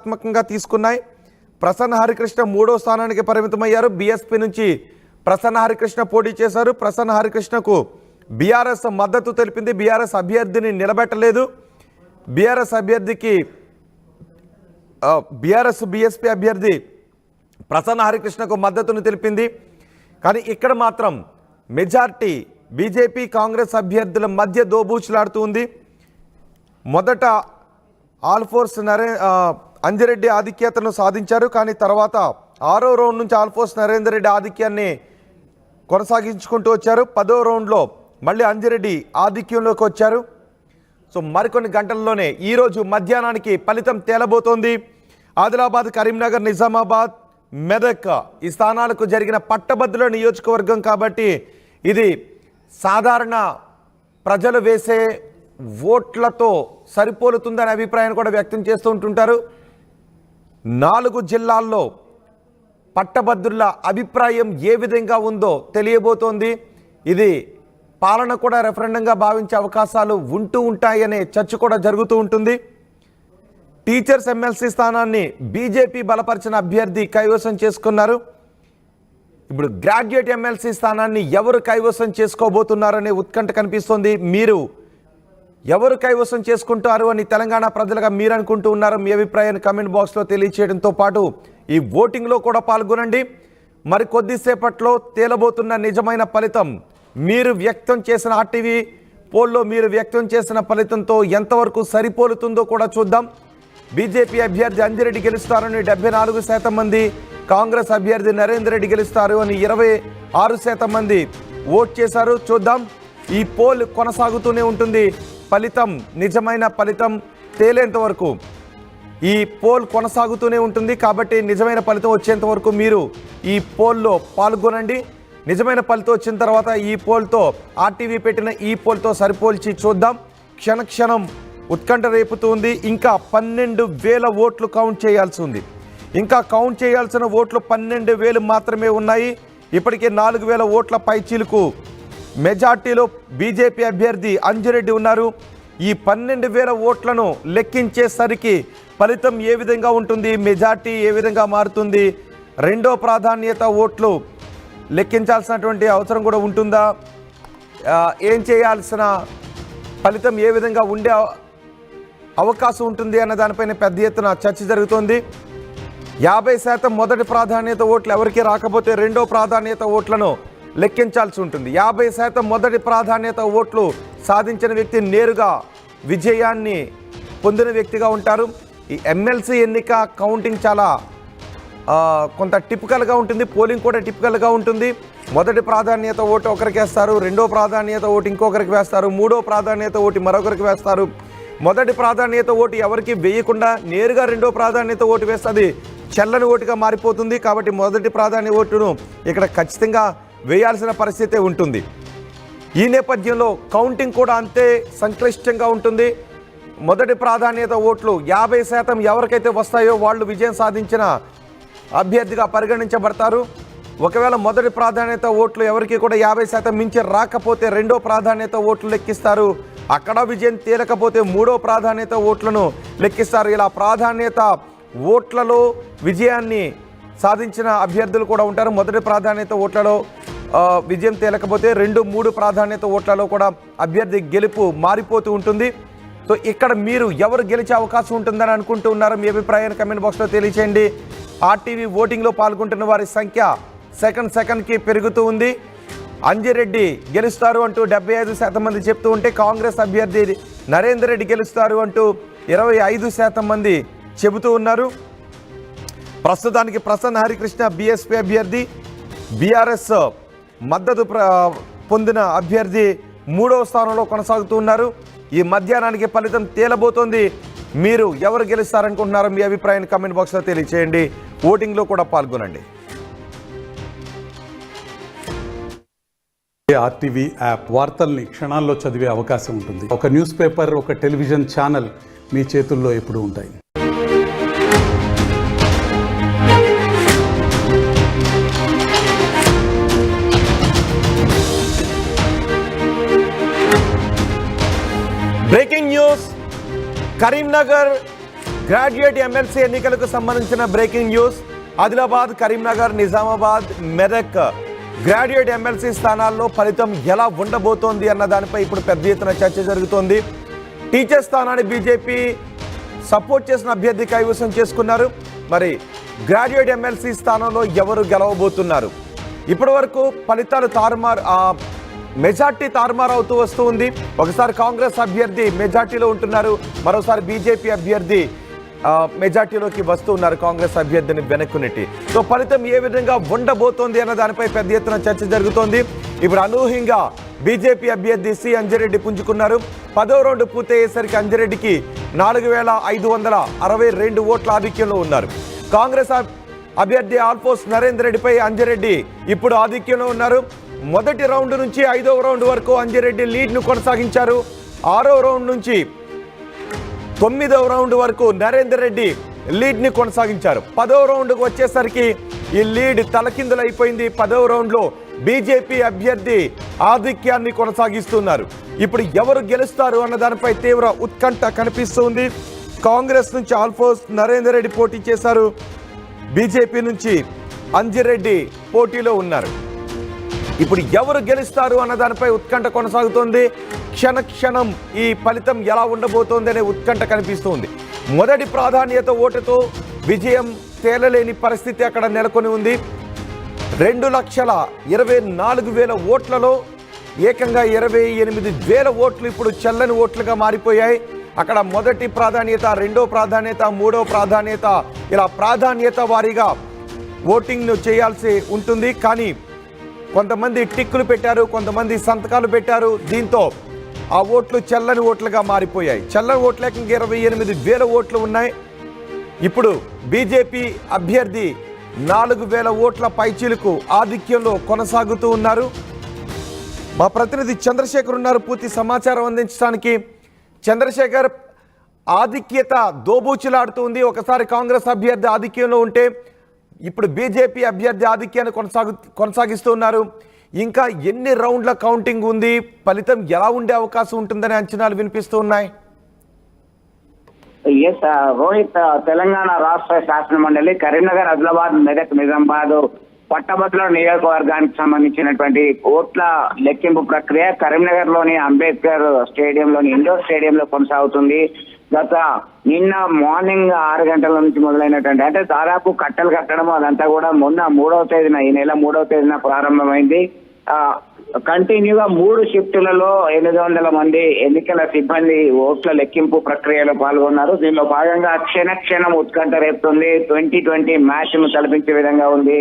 ఆత్మకంగా తీసుకున్నాయి. ప్రసన్న హరికృష్ణ మూడో స్థానానికి పరిమితమయ్యారు. బీఎస్పీ నుంచి ప్రసన్న హరికృష్ణ పోటీ చేశారు. ప్రసన్న హరికృష్ణకు బీఆర్ఎస్ మద్దతు తెలిపింది. బీఆర్ఎస్ అభ్యర్థిని నిలబెట్టలేదు. బీఆర్ఎస్ బీఎస్పీ అభ్యర్థి ప్రసన్న హరికృష్ణకు మద్దతును తెలిపింది. కానీ ఇక్కడ మాత్రం మెజార్టీ బీజేపీ కాంగ్రెస్ అభ్యర్థుల మధ్య దోబూచులాడుతుంది. మొదట ఆల్ఫోర్స్ అంజిరెడ్డి ఆధిక్యతను సాధించారు. కానీ తర్వాత 6వ రౌండ్ నుంచి ఆల్ఫోర్స్ నరేందర్ రెడ్డి ఆధిక్యాన్ని కొనసాగించుకుంటూ వచ్చారు. 10వ రౌండ్లో మళ్ళీ అంజిరెడ్డి ఆధిక్యంలోకి వచ్చారు. సో మరికొన్ని గంటల్లోనే ఈరోజు మధ్యాహ్నానికి ఫలితం తేలబోతోంది. ఆదిలాబాద్, కరీంనగర్, నిజామాబాద్, మెదక్ ఈ స్థానాలకు జరిగిన పట్టభద్రుల నియోజకవర్గం కాబట్టి ఇది సాధారణ ప్రజలు వేసే ఓట్లతో సరిపోలుతుందనే అభిప్రాయాన్ని కూడా వ్యక్తం చేస్తూ ఉంటుంటారు. 4 జిల్లాల్లో పట్టభద్రుల అభిప్రాయం ఏ విధంగా ఉందో తెలియబోతోంది. ఇది పాలన కూడా రెఫరెండంగా భావించే అవకాశాలు ఉంటూ ఉంటాయనే చర్చ కూడా జరుగుతూ ఉంటుంది. టీచర్స్ ఎమ్మెల్సీ స్థానాన్ని బీజేపీ బలపరిచిన అభ్యర్థి కైవసం చేసుకున్నారు. ఇప్పుడు గ్రాడ్యుయేట్ ఎమ్మెల్సీ స్థానాన్ని ఎవరు కైవసం చేసుకోబోతున్నారనే ఉత్కంఠ కనిపిస్తోంది. మీరు ఎవరు కైవసం చేసుకుంటారు అని తెలంగాణ ప్రజలుగా మీరు అనుకుంటూ ఉన్నారు? మీ అభిప్రాయాన్ని కామెంట్ బాక్స్లో తెలియచేయడంతో పాటు ఈ ఓటింగ్లో కూడా పాల్గొనండి. మరి కొద్దిసేపట్లో తేలబోతున్న నిజమైన ఫలితం మీరు వ్యక్తం చేసిన ఆర్టీవీ పోల్లో మీరు వ్యక్తం చేసిన ఫలితంతో ఎంతవరకు సరిపోలుతుందో కూడా చూద్దాం. బీజేపీ అభ్యర్థి అంజిరెడ్డి గెలుస్తారని 74% మంది, కాంగ్రెస్ అభ్యర్థి నరేందర్ రెడ్డి గెలుస్తారు అని 26% మంది ఓట్ చేశారు. చూద్దాం, ఈ పోల్ కొనసాగుతూనే ఉంటుంది. ఫలితం నిజమైన ఫలితం తేలేంత వరకు ఈ పోల్ కొనసాగుతూనే ఉంటుంది. కాబట్టి నిజమైన ఫలితం వచ్చేంత వరకు మీరు ఈ పోల్లో పాల్గొనండి. నిజమైన ఫలితం వచ్చిన తర్వాత ఈ పోల్తో ఆర్టీవీ పెట్టిన ఈ పోల్తో సరిపోల్చి చూద్దాం. క్షణక్షణం ఉత్కంఠ రేపుతుంది. ఇంకా 12,000 ఓట్లు కౌంట్ చేయాల్సి ఉంది. ఇంకా కౌంట్ చేయాల్సిన ఓట్లు 12,000 మాత్రమే ఉన్నాయి. ఇప్పటికే 4,000 ఓట్ల పైచీలకు మెజార్టీలో బీజేపీ అభ్యర్థి అంజిరెడ్డి ఉన్నారు. ఈ 12,000 ఓట్లను లెక్కించేసరికి ఫలితం ఏ విధంగా ఉంటుంది, మెజార్టీ ఏ విధంగా మారుతుంది, రెండో ప్రాధాన్యత ఓట్లు లెక్కించాల్సినటువంటి అవసరం కూడా ఉంటుందా, ఏం చేయాల్సిన ఫలితం ఏ విధంగా ఉండే అవకాశం ఉంటుంది అన్న దానిపైన పెద్ద ఎత్తున చర్చ జరుగుతోంది. 50% మొదటి ప్రాధాన్యత ఓట్లు ఎవరికి రాకపోతే రెండో ప్రాధాన్యత ఓట్లను లెక్కించాల్సి ఉంటుంది. 50% మొదటి ప్రాధాన్యత ఓట్లు సాధించిన వ్యక్తి నేరుగా విజయాన్ని పొందిన వ్యక్తిగా ఉంటారు. ఈ ఎమ్మెల్సీ ఎన్నిక కౌంటింగ్ చాలా కొంత టిపికల్గా ఉంటుంది. పోలింగ్ కూడా టిపికల్గా ఉంటుంది. మొదటి ప్రాధాన్యత ఓటు ఒకరికి వేస్తారు, రెండో ప్రాధాన్యత ఓటు ఇంకొకరికి వేస్తారు, మూడో ప్రాధాన్యత ఓటు మరొకరికి వేస్తారు. మొదటి ప్రాధాన్యత ఓటు ఎవరికి వేయకుండా నేరుగా రెండో ప్రాధాన్యత ఓటు వేస్తుంది, చెల్లని ఓటుగా మారిపోతుంది. కాబట్టి మొదటి ప్రాధాన్యత ఓటును ఇక్కడ ఖచ్చితంగా వేయాల్సిన పరిస్థితే ఉంటుంది. ఈ నేపథ్యంలో కౌంటింగ్ కూడా అంతే సంక్లిష్టంగా ఉంటుంది. మొదటి ప్రాధాన్యత ఓట్లు 50% ఎవరికైతే వస్తాయో వాళ్ళు విజయం సాధించిన అభ్యర్థిగా పరిగణించబడతారు. ఒకవేళ మొదటి ప్రాధాన్యత ఓట్లు ఎవరికి కూడా 50% మించి రాకపోతే రెండో ప్రాధాన్యత ఓట్లు లెక్కిస్తారు. అక్కడ విజయం తేలకపోతే మూడో ప్రాధాన్యత ఓట్లను లెక్కిస్తారు. ఇలా ప్రాధాన్యత ఓట్లలో విజయాన్ని సాధించిన అభ్యర్థులు కూడా ఉంటారు. మొదటి ప్రాధాన్యత ఓట్లలో విజయం తేలకపోతే 2, 3 ప్రాధాన్యత ఓట్లలో కూడా అభ్యర్థి గెలుపు మారిపోతూ ఉంటుంది. సో ఇక్కడ మీరు ఎవరు గెలిచే అవకాశం ఉంటుందని అనుకుంటూ ఉన్నారు? మీ అభిప్రాయాన్ని కమెంట్ బాక్స్లో తెలియచేయండి. ఆర్టీవీ ఓటింగ్లో పాల్గొంటున్న వారి సంఖ్య సెకండ్కి పెరుగుతూ ఉంది. అంజిరెడ్డి గెలుస్తారు అంటూ 75% మంది చెప్తూ ఉంటే కాంగ్రెస్ అభ్యర్థి నరేందర్ రెడ్డి గెలుస్తారు అంటూ 25% మంది చెబుతూ ఉన్నారు. ప్రస్తుతానికి ప్రసన్న హరికృష్ణ బీఎస్పీ అభ్యర్థి, బీఆర్ఎస్ మద్దతు పొందిన అభ్యర్థి 3వ స్థానంలో కొనసాగుతూ ఉన్నారు. ఈ మధ్యాహ్నానికి ఫలితం తేలబోతోంది. మీరు ఎవరు గెలుస్తారనుకుంటున్నారో మీ అభిప్రాయాన్ని కామెంట్ బాక్స్లో తెలియచేయండి. ఓటింగ్లో కూడా పాల్గొనండి. ఆర్టీవీ యాప్ వార్తల్ని క్షణాల్లో చదివే అవకాశం ఉంటుంది. ఒక న్యూస్ పేపర్, ఒక టెలివిజన్ ఛానల్ మీ చేతుల్లో ఎప్పుడూ ఉంటాయి. Breaking news, Karimnagar graduate MLC ఎన్నికలకు సంబంధించిన breaking news. Adilabad, Karimnagar, Nizamabad, Medak graduate MLC స్థానాల్లో ఫలితం ఎలా ఉండబోతోంది అన్న దానిపై ఇప్పుడు పెద్ద ఎత్తున చర్చ జరుగుతోంది. టీచర్ స్థానాన్ని బీజేపీ సపోర్ట్ చేసిన అభ్యర్థి కైవసం చేసుకున్నారు. మరి గ్రాడ్యుయేట్ ఎమ్మెల్సీ స్థానంలో ఎవరు గెలవబోతున్నారు? ఇప్పటి వరకు ఫలితాలు మెజార్టీ తారుమారు అవుతూ వస్తూ ఉంది. ఒకసారి కాంగ్రెస్ అభ్యర్థి మెజార్టీలో ఉంటున్నారు, మరోసారి బీజేపీ అభ్యర్థి మెజార్టీలోకి వస్తూ ఉన్నారు, కాంగ్రెస్ అభ్యర్థిని వెనక్కునెట్టి. సో ఫలితం ఏ విధంగా ఉండబోతోంది అన్న దానిపై పెద్ద ఎత్తున చర్చ జరుగుతోంది. ఇప్పుడు అనూహ్యంగా బీజేపీ అభ్యర్థి సి అంజిరెడ్డి పుంజుకున్నారు. 10వ రౌండ్ పూర్తయ్యేసరికి అంజిరెడ్డికి 4562 ఓట్ల ఆధిక్యంలో ఉన్నారు. కాంగ్రెస్ అభ్యర్థి ఆల్ఫోస్ నరేందర్ రెడ్డిపై అంజిరెడ్డి ఇప్పుడు ఆధిక్యంలో ఉన్నారు. మొదటి రౌండ్ నుంచి 5వ రౌండ్ వరకు అంజిరెడ్డి లీడ్ను కొనసాగించారు. 6వ రౌండ్ నుంచి 9వ రౌండ్ వరకు నరేందర్ రెడ్డి లీడ్ని కొనసాగించారు. 10వ రౌండ్కు వచ్చేసరికి ఈ లీడ్ తలకిందులైపోయింది. 10వ రౌండ్లో బీజేపీ అభ్యర్థి ఆధిక్యాన్ని కొనసాగిస్తున్నారు. ఇప్పుడు ఎవరు గెలుస్తారు అన్న దానిపై తీవ్ర ఉత్కంఠ కనిపిస్తుంది. కాంగ్రెస్ నుంచి ఆల్ఫోస్ నరేందర్ రెడ్డి పోటీ చేశారు. బీజేపీ నుంచి అంజిరెడ్డి పోటీలో ఉన్నారు. ఇప్పుడు ఎవరు గెలుస్తారు అన్న దానిపై ఉత్కంఠ కొనసాగుతోంది. క్షణ క్షణం ఈ ఫలితం ఎలా ఉండబోతోంది అనే ఉత్కంఠ కనిపిస్తుంది. మొదటి ప్రాధాన్యత ఓటుతో విజయం తేలలేని పరిస్థితి అక్కడ నెలకొని ఉంది. 2,24,000 ఓట్లలో ఏకంగా 28,000 ఓట్లు ఇప్పుడు చెల్లని ఓట్లుగా మారిపోయాయి. అక్కడ మొదటి ప్రాధాన్యత, రెండో ప్రాధాన్యత, మూడో ప్రాధాన్యత, ఇలా ప్రాధాన్యత వారీగా ఓటింగ్ను చేయాల్సి ఉంటుంది. కానీ కొంతమంది టిక్కులు పెట్టారు, కొంతమంది సంతకాలు పెట్టారు. దీంతో ఆ ఓట్లు చెల్లని ఓట్లుగా మారిపోయాయి. చెల్లని ఓట్లు ఏకంగా 28,000 ఓట్లు ఉన్నాయి. ఇప్పుడు బీజేపీ అభ్యర్థి 4,000 ఓట్ల పైచీలకు ఆధిక్యంలో కొనసాగుతూ ఉన్నారు. మా ప్రతినిధి చంద్రశేఖర్ ఉన్నారు పూర్తి సమాచారం అందించడానికి. చంద్రశేఖర్, ఆధిక్యత దోబూచులాడుతుంది. ఒకసారి కాంగ్రెస్ అభ్యర్థి ఆధిక్యంలో ఉంటే ఇప్పుడు బీజేపీ అభ్యర్థి ఆధిక్యాన్ని కొనసాగిస్తూ ఉన్నారు. ఇంకా ఎన్ని రౌండ్ల కౌంటింగ్ ఉంది? ఫలితం ఎలా ఉండే అవకాశం ఉంటుందనే అంచనాలు వినిపిస్తూ ఉన్నాయి. రోహిత్, తెలంగాణ రాష్ట్ర శాసన మండలి కరీంనగర్, ఆదిలాబాద్, మెదక్, నిజామాబాద్ పట్టభద్రుల నియోజకవర్గానికి సంబంధించినటువంటి ఓట్ల లెక్కింపు ప్రక్రియ కరీంనగర్ లోని అంబేద్కర్ స్టేడియంలోని ఇండోర్ స్టేడియంలో కొనసాగుతుంది. నిన్న మార్నింగ్ 6 గంటల నుంచి మొదలైనటువంటి, అంటే దాదాపు కట్టలు కట్టడం అదంతా కూడా మొన్న 3వ తేదీన, ఈ నెల 3వ తేదీన ప్రారంభమైంది. కంటిన్యూగా 3 షిఫ్టులలో 800 మంది ఎన్నికల సిబ్బంది ఓట్ల లెక్కింపు ప్రక్రియలో పాల్గొన్నారు. దీనిలో భాగంగా క్షణం ఉత్కంఠ రేపుతుంది. 2020 మ్యాచ్ ను తలపించే విధంగా ఉంది.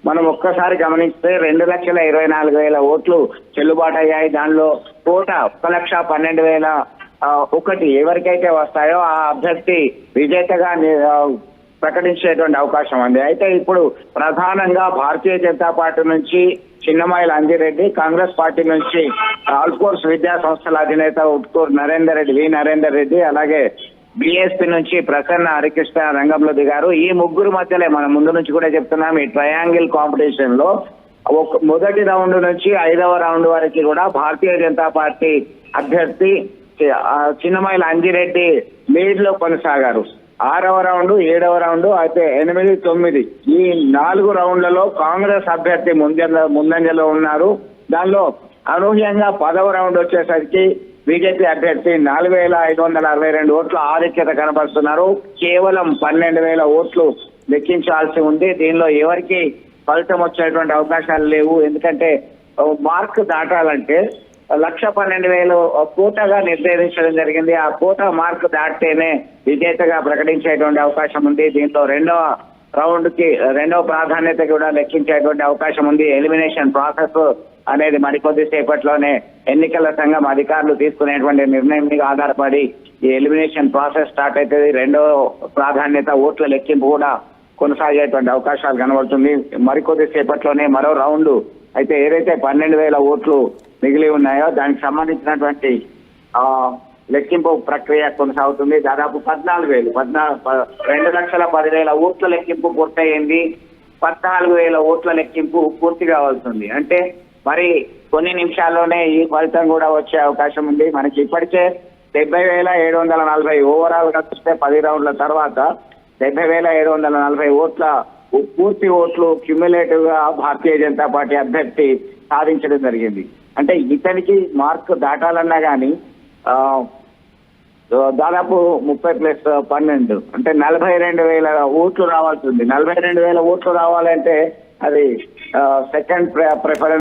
మనం ఒక్కసారి గమనిస్తే 2,24,000 ఓట్లు చెల్లుబాటు అయ్యాయి. దానిలో కోట 1,12,001 ఎవరికైతే వస్తాయో ఆ అభ్యర్థి విజేతగా ప్రకటించేటువంటి అవకాశం ఉంది. అయితే ఇప్పుడు ప్రధానంగా భారతీయ జనతా పార్టీ నుంచి చిన్నమాయిల అంజిరెడ్డి, కాంగ్రెస్ పార్టీ నుంచి ఆల్ఫోర్స్ విద్యా సంస్థల అధినేత ఉట్కూరు నరేందర్ రెడ్డి, అలాగే బీఎస్పీ నుంచి ప్రసన్న హరికృష్ణ రంగంలో దిగారు. ఈ ముగ్గురు మధ్యలో మనం ముందు నుంచి కూడా చెప్తున్నాం, ఈ ట్రయాంగిల్ కాంపిటీషన్ లో మొదటి రౌండ్ నుంచి 5వ రౌండ్ వరకు కూడా భారతీయ జనతా పార్టీ అభ్యర్థి చిన్నమాయిల అంజిరెడ్డి లీడ్ లో కొనసాగారు. 6వ రౌండ్, 7వ రౌండ్, అయితే 8, 9 ఈ 4 రౌండ్లలో కాంగ్రెస్ అభ్యర్థి ముందంజలో ఉన్నారు. దానిలో అనూహ్యంగా 10వ రౌండ్ వచ్చేసరికి బీజేపీ అభ్యర్థి 4,562 ఓట్ల ఆధిక్యత కనబరుస్తున్నారు. కేవలం 12,000 ఓట్లు లెక్కించాల్సి ఉంది. దీనిలో ఎవరికి ఫలితం వచ్చేటువంటి అవకాశాలు లేవు. ఎందుకంటే మార్క్ దాటాలంటే 1,12,000 కోటగా నిర్దేశించడం జరిగింది. ఆ కోట మార్క్ దాటితేనే విజేతగా ప్రకటించేటువంటి అవకాశం ఉంది. దీంతో రెండవ ప్రాధాన్యత కూడా లెక్కించేటువంటి అవకాశం ఉంది. ఎలిమినేషన్ ప్రాసెస్ అనేది మరికొద్ది సేపట్లోనే ఎన్నికల సంఘం అధికారులు తీసుకునేటువంటి నిర్ణయం మీద ఆధారపడి ఈ ఎలిమినేషన్ ప్రాసెస్ స్టార్ట్ అవుతుంది. రెండవ ప్రాధాన్యత ఓట్ల లెక్కింపు కూడా కొనసాగేటువంటి అవకాశాలు కనబడుతుంది. మరికొద్ది సేపట్లోనే మరో రౌండ్, అయితే ఏదైతే 12,000 ఓట్లు మిగిలి ఉన్నాయో దానికి సంబంధించినటువంటి లెక్కింపు ప్రక్రియ కొనసాగుతుంది. దాదాపు 2,10,000 ఓట్ల లెక్కింపు పూర్తయింది. 14,000 ఓట్ల లెక్కింపు పూర్తి కావాల్సింది. అంటే మరి కొన్ని నిమిషాల్లోనే ఈ ఫలితం కూడా వచ్చే అవకాశం ఉంది. మనకి ఇప్పటికే 70,740 ఓవరాల్ గా చూస్తే 10 రౌండ్ల తర్వాత 70,740 ఓట్ల పూర్తి ఓట్లు క్యుములేటివ్ గా భారతీయ జనతా పార్టీ అభ్యర్థి సాధించడం జరిగింది. అంటే ఇతనికి మార్క్ దాటాలన్నా గానీ దాదాపు 30+12 అంటే 42,000 ఓట్లు రావాల్సి ఉంది. 42,000 ఓట్లు రావాలంటే అది సెకండ్ ప్రిఫరెన్స్